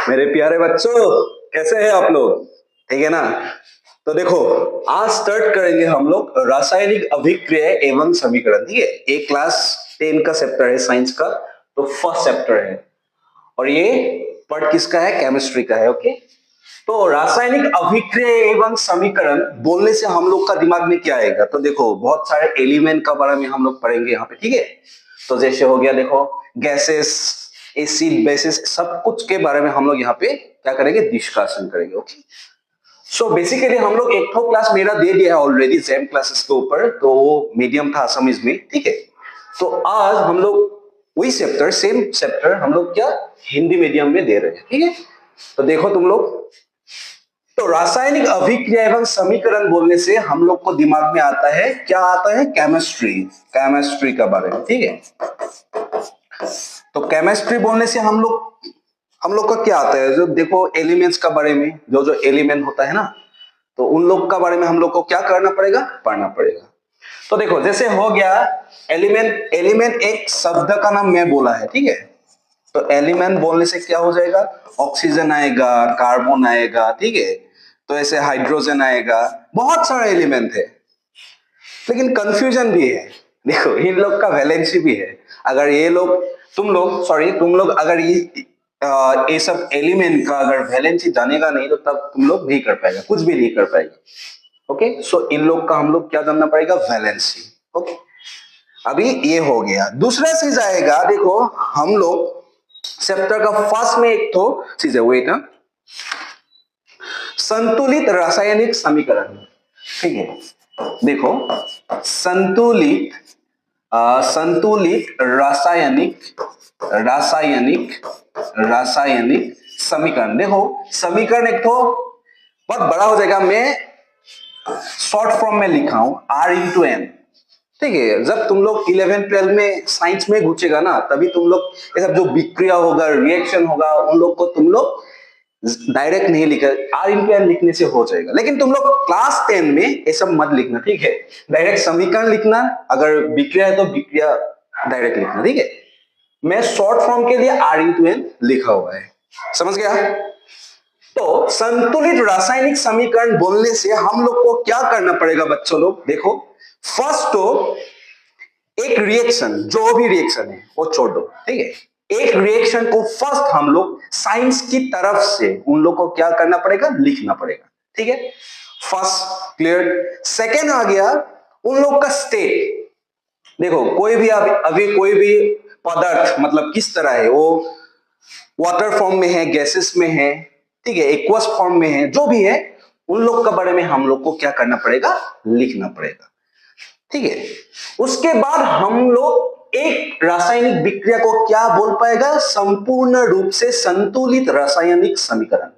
मेरे प्यारे बच्चों, कैसे हैं आप लोग? ठीक है ना? तो देखो, आज स्टार्ट करेंगे हम लोग रासायनिक अभिक्रिया एवं समीकरण। ठीक है, ये क्लास 10 का चैप्टर है साइंस का, तो फर्स्ट चैप्टर है और ये पार्ट किसका है? केमिस्ट्री का है। ओके, तो रासायनिक अभिक्रिया एवं समीकरण बोलने से हम लोग का दिमाग में क्या आएगा? तो देखो, बहुत सारे एलिमेंट का बारे में हम लोग पढ़ेंगे यहाँ पे। ठीक है, तो जैसे हो गया, देखो गैसेस, एसिड, बेसिस, सब कुछ के बारे में हम लोग यहाँ पे क्या करेंगे? डिस्कशन करेंगे। ओके, सो बेसिकली हम लोग एक तो क्लास मेरा दे दिया है ऑलरेडी जेम क्लासेस के ऊपर, तो वो मीडियम था असमीज में। ठीक है, तो आज हम लोग वही चैप्टर, सेम चैप्टर हम लोग क्या हिंदी मीडियम में दे रहे हैं। ठीक है, तो देखो तुम लोग, तो रासायनिक अभिक्रिया एवं समीकरण बोलने से हम लोग को दिमाग में आता है क्या? आता है केमिस्ट्री, केमिस्ट्री का बारे में। ठीक है, तो केमिस्ट्री बोलने से हम लोग का क्या आता है? जो देखो एलिमेंट्स का बारे में, जो जो एलिमेंट होता है ना, तो उन लोग का बारे में हम लोग को क्या करना पड़ेगा? पढ़ना पड़ेगा। तो देखो, जैसे हो गया एलिमेंट, एलिमेंट एक शब्द का नाम मैं बोला है। ठीक है, तो एलिमेंट बोलने से क्या हो जाएगा? ऑक्सीजन आएगा, कार्बन आएगा। ठीक है, तो ऐसे हाइड्रोजन आएगा, बहुत सारे एलिमेंट है। लेकिन कंफ्यूजन भी है, देखो इन लोग का वैलेंसी भी है। अगर ये लोग, तुम लोग अगर ये सब एलिमेंट का अगर वैलेंसी जानेगा नहीं, तो तब तुम लोग नहीं कर पाएगा, कुछ भी नहीं कर पाएगा। ओके, सो इन लोग का हम लोग क्या जानना पड़ेगा? वैलेंसी। ओके, अभी ये हो गया। दूसरा चीज आएगा, देखो हम लोग चैप्टर का फर्स्ट में एक तो चीज है, वेट ना, संतुलित रासायनिक समीकरण। ठीक है, देखो संतुलित रासायनिक समीकरण। देखो समीकरण एक तो बहुत बड़ा हो जाएगा, मैं शॉर्ट फॉर्म में लिखा हूं R/N। ठीक है, जब तुम लोग 11-12 में साइंस में घुसेगा ना, तभी तुम लोग ये सब जो विक्रिया होगा, रिएक्शन होगा, उन लोग को तुम लोग डायरेक्ट नहीं लिखा, R/N लिखने से हो जाएगा। लेकिन तुम लोग क्लास 10 में ये सब मत लिखना। ठीक है, डायरेक्ट समीकरण लिखना, अगर विक्रिया है तो विक्रिया डायरेक्ट लिखना। ठीक है, मैं शॉर्ट फॉर्म के लिए R/N लिखा हुआ है, समझ गया? तो संतुलित रासायनिक समीकरण बोलने से हम लोग को क्या करना पड़ेगा बच्चों लोग? देखो, फर्स्ट तो एक रिएक्शन, जो भी रिएक्शन है वो छोड़ दो। ठीक है, एक रिएक्शन को फर्स्ट हम लोग साइंस की तरफ से उन लोग को क्या करना पड़ेगा? लिखना पड़ेगा। ठीक है, फर्स्ट क्लियर। सेकेंड आ गया उन लोग का स्टेट। देखो कोई भी अभी कोई भी पदार्थ मतलब किस तरह है, वो वाटर फॉर्म में है, गैसेस में है, ठीक है, एक्वस फॉर्म में है, जो भी है, उन लोग के बारे में हम लोग को क्या करना पड़ेगा? लिखना पड़ेगा। ठीक है, उसके बाद हम लोग एक रासायनिक विक्रिया को क्या बोल पाएगा? संपूर्ण रूप से संतुलित रासायनिक समीकरण।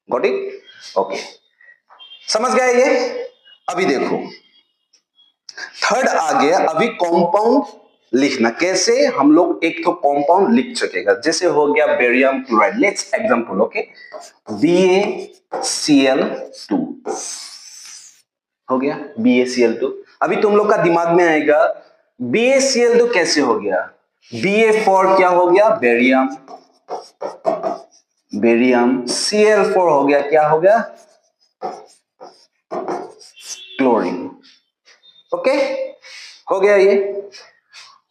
Got it? ओके, समझ गया ये? अभी देखो थर्ड आ गया, अभी कंपाउंड लिखना। कैसे हम लोग एक तो कंपाउंड लिख सकेगा? जैसे हो गया barium chloride, let's example. Okay, BaCl2 हो गया, BaCl2। अभी तुम लोग का दिमाग में आएगा BaCl2 कैसे हो गया? Ba क्या हो गया? बेरियम, Cl4 हो गया, क्या हो गया? क्लोरीन। ओके, हो गया ये।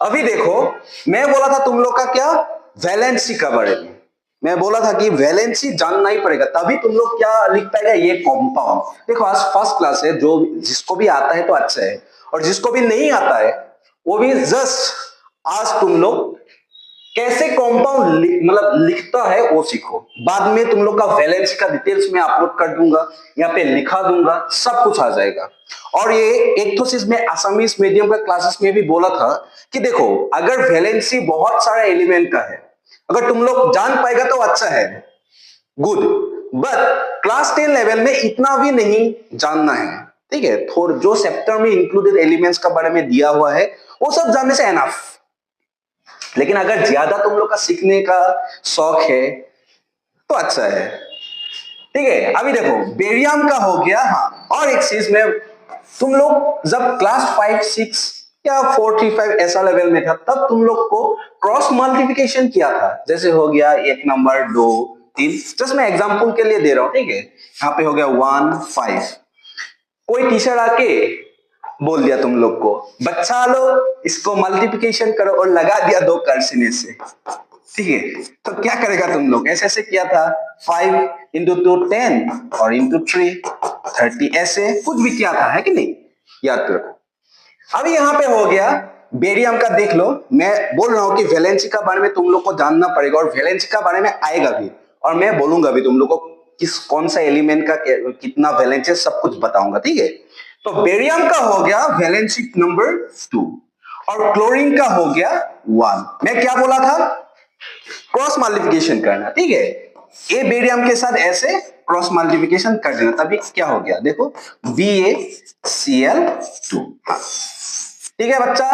अभी देखो, मैं बोला था तुम लोग का क्या? वैलेंसी का बारे में मैं बोला था कि वैलेंसी जानना ही पड़ेगा, तभी तुम लोग क्या लिख पाएगा? ये कंपाउंड। देखो आज फर्स्ट क्लास है, जो जिसको भी आता है तो अच्छा है, और जिसको भी नहीं आता है वो भी जस्ट आज तुम लोग कैसे कंपाउंड मतलब लिखता है वो सीखो। बाद में तुम लोग का वैलेंसी का डिटेल्स में अपलोड कर दूंगा, यहाँ पे लिखा दूंगा, सब कुछ आ जाएगा। और ये एक तो चीज मैं असमीज मीडियम का क्लासेस में भी बोला था कि देखो, अगर वैलेंसी बहुत सारे एलिमेंट का है, अगर तुम लोग जान पाएगा तो अच्छा है, गुड, बट क्लास 10 लेवल में इतना भी नहीं जानना है। ठीक है, थोड़ा जो चैप्टर में इंक्लूडेड एलिमेंट्स का बारे में दिया हुआ है वो सब जानने से एनफ। लेकिन अगर ज्यादा तुम लोग का सीखने का शौक है तो अच्छा है। ठीक है, अभी देखो बेरियम का हो गया। हाँ, और एक चीज में, तुम लोग जब क्लास 5-6 या 4-5 ऐसा लेवल में था, तब तुम लोग को क्रॉस मल्टीप्लिकेशन किया था। जैसे हो गया 1 नंबर 2, 3, जस्ट मैं एग्जांपल के लिए दे रहा हूं, ठीक है। यहाँ पे हो गया 1 5। कोई टीचर आके बोल दिया तुम लोग को, बच्चा लो इसको मल्टीप्लिकेशन करो और लगा दिया 2 कर्सने से, ठीक है। तो क्या करेगा तुम लोग, ऐसे ऐसे किया था 5 इंटू 2 10 और इंटू 3 30, ऐसे कुछ भी किया था, है कि नहीं, याद करो। अभी यहाँ पे हो गया बेरियम का, देख लो मैं बोल रहा हूं कि वैलेंसी का बारे में तुम लोग को जानना पड़ेगा और वैलेंसी का बारे में आएगा भी, और मैं बोलूंगा भी तुम लोग को किस कौन सा एलिमेंट का कितना वैलेंसी है, सब कुछ बताऊंगा, ठीक है। तो बेरियम का हो गया वैलेंसी नंबर 2 और क्लोरीन का हो गया 1। मैं क्या बोला था, क्रॉस मल्टीप्लिकेशन करना, ठीक है। ए बेरियम के साथ ऐसे क्रॉस मल्टीप्लिकेशन कर देना, तभी क्या हो गया, देखो BaCl2। ठीक है बच्चा,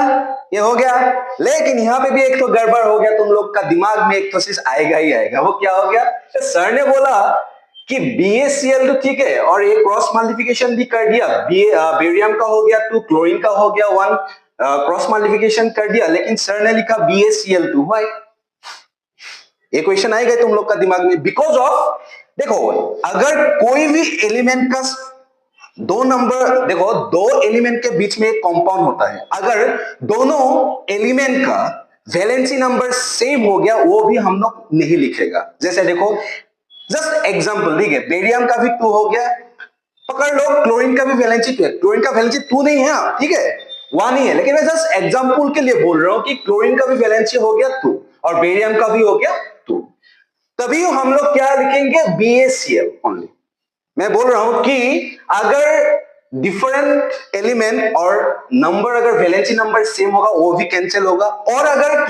ये हो गया। लेकिन यहाँ पे भी एक तो गड़बड़ हो गया, तुम लोग का दिमाग में एक तो चीज आएगा ही आएगा। वो क्या हो गया, तो सर ने बोला कि BaCl2 ठीक है, और ये क्रॉस मल्टीप्लिकेशन भी कर दिया, बेरियम का हो गया 2, क्लोरीन का हो गया 1, क्रॉस मल्टीप्लिकेशन कर दिया, लेकिन सर ने लिखा BaCl2। व्हाई? ये क्वेश्चन आएगा तुम लोग का दिमाग में, बिकॉज ऑफ, देखो अगर कोई भी एलिमेंट का 2 नंबर, देखो 2 एलिमेंट के बीच में एक कंपाउंड होता है, अगर दोनों एलिमेंट का वैलेंसी नंबर सेम हो गया, वो भी हम लोग नहीं लिखेगा। जैसे देखो जस्ट एग्जांपल, ठीक है, बेरियम का भी 2 हो गया, पकड़ लो क्लोरीन का भी वैलेंसी 2 है, क्लोरीन का वैलेंसी 2 नहीं है, ठीक है 1 ही है, लेकिन मैं जस्ट एग्जांपल के लिए बोल रहा हूं कि क्लोरीन का भी वैलेंसी हो गया 2 और बेरियम का भी हो गया 2, तभी हम लोग क्या लिखेंगे, BaCl ओनली। मैं बोल रहा हूं कि अगर डिफरेंट एलिमेंट और नंबर, अगर वैलेंसी नंबर सेम होगा वो भी कैंसिल होगा, और अगर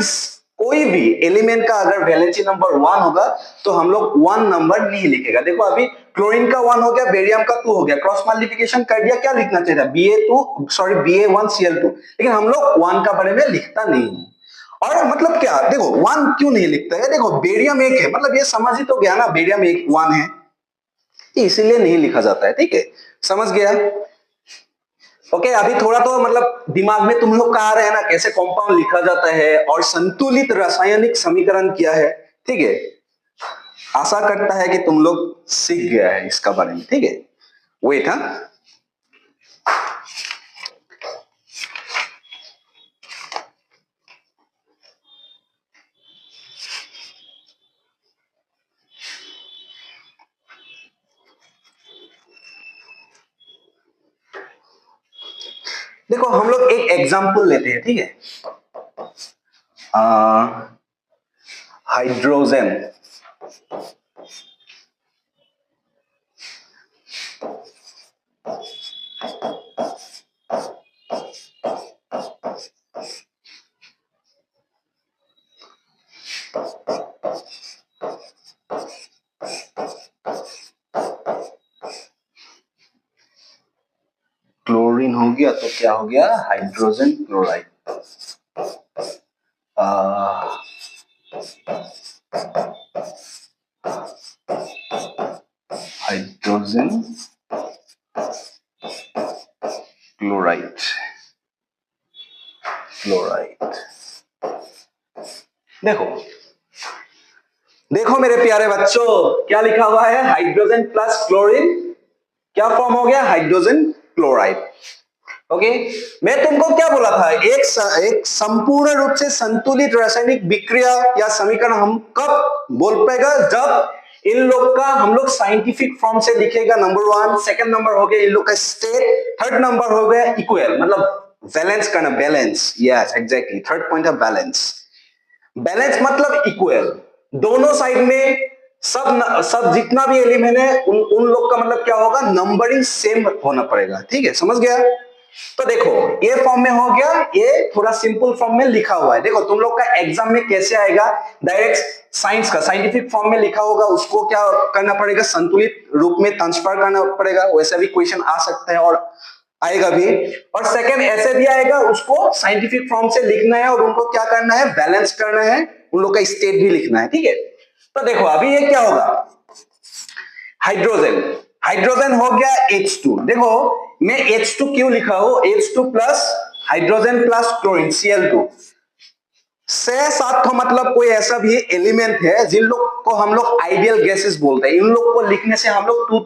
कोई भी एलिमेंट का अगर वैलेंसी नंबर 1 होगा तो हम लोग 1 नंबर नहीं लिखेगा। देखो अभी क्लोरीन का 1 हो गया, बेरियम का 2 हो गया, क्रॉस मल्टीप्लिकेशन कर दिया, क्या लिखना चाहिए था, Ba1Cl2, लेकिन हम लोग 1 का बारे में लिखता नहीं है। और मतलब क्या, देखो 1 क्यों नहीं लिखता है, देखो बेरियम 1 है, मतलब ये समझ ही तो गया ना, बेरियम 1 है, इसीलिए नहीं लिखा जाता है, ठीक है, समझ गया। ओके, अभी थोड़ा तो मतलब दिमाग में तुम लोग का आ रहा है ना, कैसे कंपाउंड लिखा जाता है और संतुलित रासायनिक समीकरण क्या है, ठीक है। आशा करता है कि तुम लोग सीख गया है इसका बारे में, ठीक है। वेट, हाँ देखो हम लोग एक एग्जांपल लेते हैं, ठीक है। हाइड्रोजन, क्लोरीन हो गया तो क्या हो गया, हाइड्रोजन क्लोराइड। हाइड्रोजन क्लोराइड, देखो देखो मेरे प्यारे बच्चों, क्या लिखा हुआ है, हाइड्रोजन प्लस क्लोरीन क्या फॉर्म हो गया, हाइड्रोजन क्लोराइड। ओके, मैं तुमको क्या बोला था, एक संपूर्ण रूप से संतुलित रासायनिक विक्रिया या समीकरण हम कब बोल पाएगा, जब इन लोग का हम लोग साइंटिफिक फॉर्म से लिखेगा, नंबर 1, सेकंड नंबर हो गया इन लोग का स्टेट, थर्ड नंबर हो गया इक्वल, मतलब बैलेंस करना, balance, yes exactly, third point है बैलेंस। बैलेंस मतलब इक्वल, दोनों साइड में सब जितना भी एलिमेंट है उन लोग का मतलब क्या होगा, नंबरिंग सेम होना पड़ेगा, ठीक है, समझ गया। तो देखो ये फॉर्म में हो गया, ये थोड़ा सिंपल फॉर्म में लिखा हुआ है। देखो तुम लोग का एग्जाम में कैसे आएगा, डायरेक्ट साइंस का साइंटिफिक फॉर्म में लिखा होगा, उसको क्या करना पड़ेगा, संतुलित रूप में ट्रांसफर करना पड़ेगा, वैसा भी क्वेश्चन आ सकता है और आएगा भी। और सेकंड ऐसे भी आएगा, उसको साइंटिफिक फॉर्म से लिखना है और उनको क्या करना है, बैलेंस करना है, उन लोग का स्टेट भी लिखना है, ठीक है। तो देखो अभी ये क्या होगा, हाइड्रोजन, हाइड्रोजन हो गया H2। देखो मैं H2 क्यों लिखा हूं, H2 plus hydrogen plus chlorine Cl2, 6 7 का मतलब कोई ऐसा भी एलिमेंट है जिन लोग को हम लोग आइडियल गैसेस बोलते हैं। इन लोग को लिखने से हम लोग टू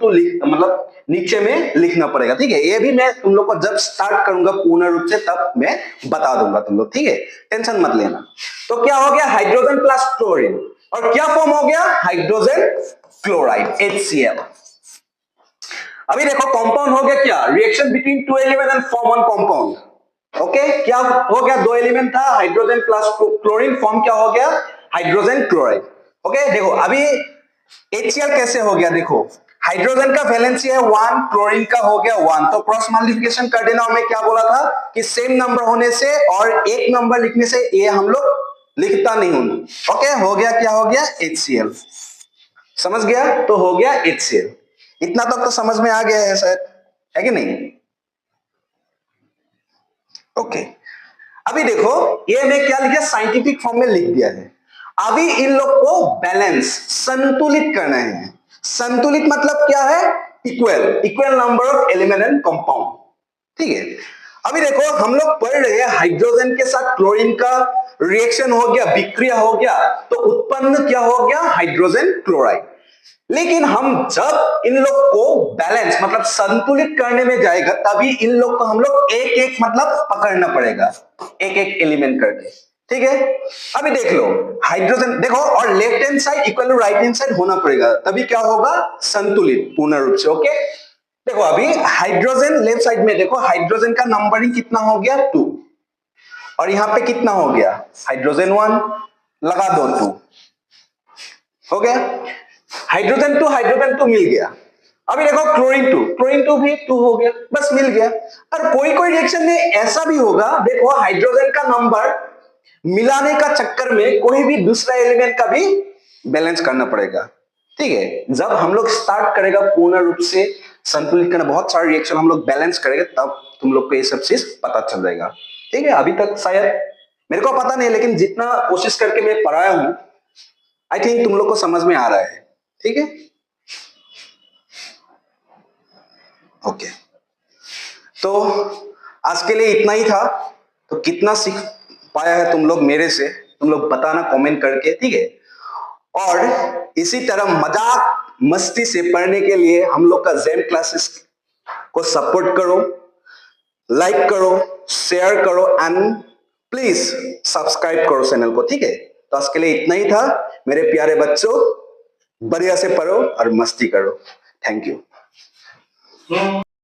मतलब नीचे में लिखना पड़ेगा, ठीक है। ये भी मैं तुम लोग को जब स्टार्ट करूंगा पूर्ण रूप से तब मैं बता दूंगा तुम लोग, ठीक है, टेंशन मत लेना। तो क्या हो गया, हाइड्रोजन प्लस क्लोरीन, और क्या फॉर्म हो गया, हाइड्रोजन क्लोराइड HCl। अभी देखो कंपाउंड हो गया क्या, reaction between two element and form one compound. Okay, क्या हो गया, दो एलिमेंट था, हाइड्रोजन प्लस क्लोरीन, फॉर्म क्या हो गया, हाइड्रोजन क्लोराइड। ओके, देखो अभी HCl कैसे हो गया, देखो हाइड्रोजन का वैलेंसी है 1, क्लोरीन का हो गया 1, तो क्रॉस मल्टीप्लिकेशन कर देना। मैं क्या बोला था कि सेम नंबर होने से और एक नंबर लिखने से ये हम लोग लिखता नहीं हूं। ओके, हो गया, क्या हो गया, HCl। समझ गया, तो हो गया HCl। इतना तक तो समझ में आ गया है शायद, है कि नहीं। ओके, अभी देखो ये मैं क्या लिखा, साइंटिफिक फॉर्म में लिख दिया है। अभी इन लोग को बैलेंस, संतुलित करना है। संतुलित मतलब क्या है, equal, equal number of element and compound, ठीक है। अभी देखो हम लोग पढ़ रहे हैं हाइड्रोजन के साथ क्लोरीन का रिएक्शन हो गया, विक्रिया हो गया, तो उत्पन्न क्या हो गया, हाइड्रोजन क्लोराइड। लेकिन हम जब इन लोग को बैलेंस मतलब संतुलित करने में जाएगा तभी इन लोग को हम लोग एक एक मतलब पकड़ना पड़ेगा, एक एक एलिमेंट करके, ठीक है। अभी देख लो हाइड्रोजन, देखो और left hand side equal to right hand side होना पड़ेगा, तभी क्या होगा, संतुलित पूर्ण रूप से। ओके, देखो अभी हाइड्रोजन लेफ्ट साइड में देखो, हाइड्रोजन का नंबरिंग कितना हो गया, 2, और यहां पे कितना हो गया, हाइड्रोजन 1, लगा दो 2, हो गया। हाइड्रोजन 2 मिल गया। अभी देखो क्लोरीन 2 भी 2 हो गया, बस मिल गया। और कोई कोई रिएक्शन में ऐसा भी होगा, देखो हाइड्रोजन का नंबर मिलाने का चक्कर में कोई भी दूसरा एलिमेंट का भी बैलेंस करना पड़ेगा, ठीक है। जब हम लोग स्टार्ट करेगा पूर्ण रूप से संतुलित करना, बहुत सारे रिएक्शन हम लोग बैलेंस करेंगे, तब तुम लोग को ये सब चीज पता चल जाएगा, ठीक है। अभी तक शायद मेरे को पता नहीं, लेकिन जितना कोशिश करके मैं पढ़ाया हूं, आई थिंक तुम लोग को समझ में आ रहा है, ठीक है। ओके, तो आज के लिए इतना ही था। तो कितना सीख पाया है तुम लोग मेरे से, तुम लोग बताना कमेंट करके, ठीक है। और इसी तरह मजाक मस्ती से पढ़ने के लिए हम लोग का ज़ेन क्लासेस को सपोर्ट करो, लाइक करो, शेयर करो एंड प्लीज सब्सक्राइब करो चैनल को, ठीक है। तो आज के लिए इतना ही था मेरे प्यारे बच्चों, बढ़िया से पढ़ो और मस्ती करो। Thank you.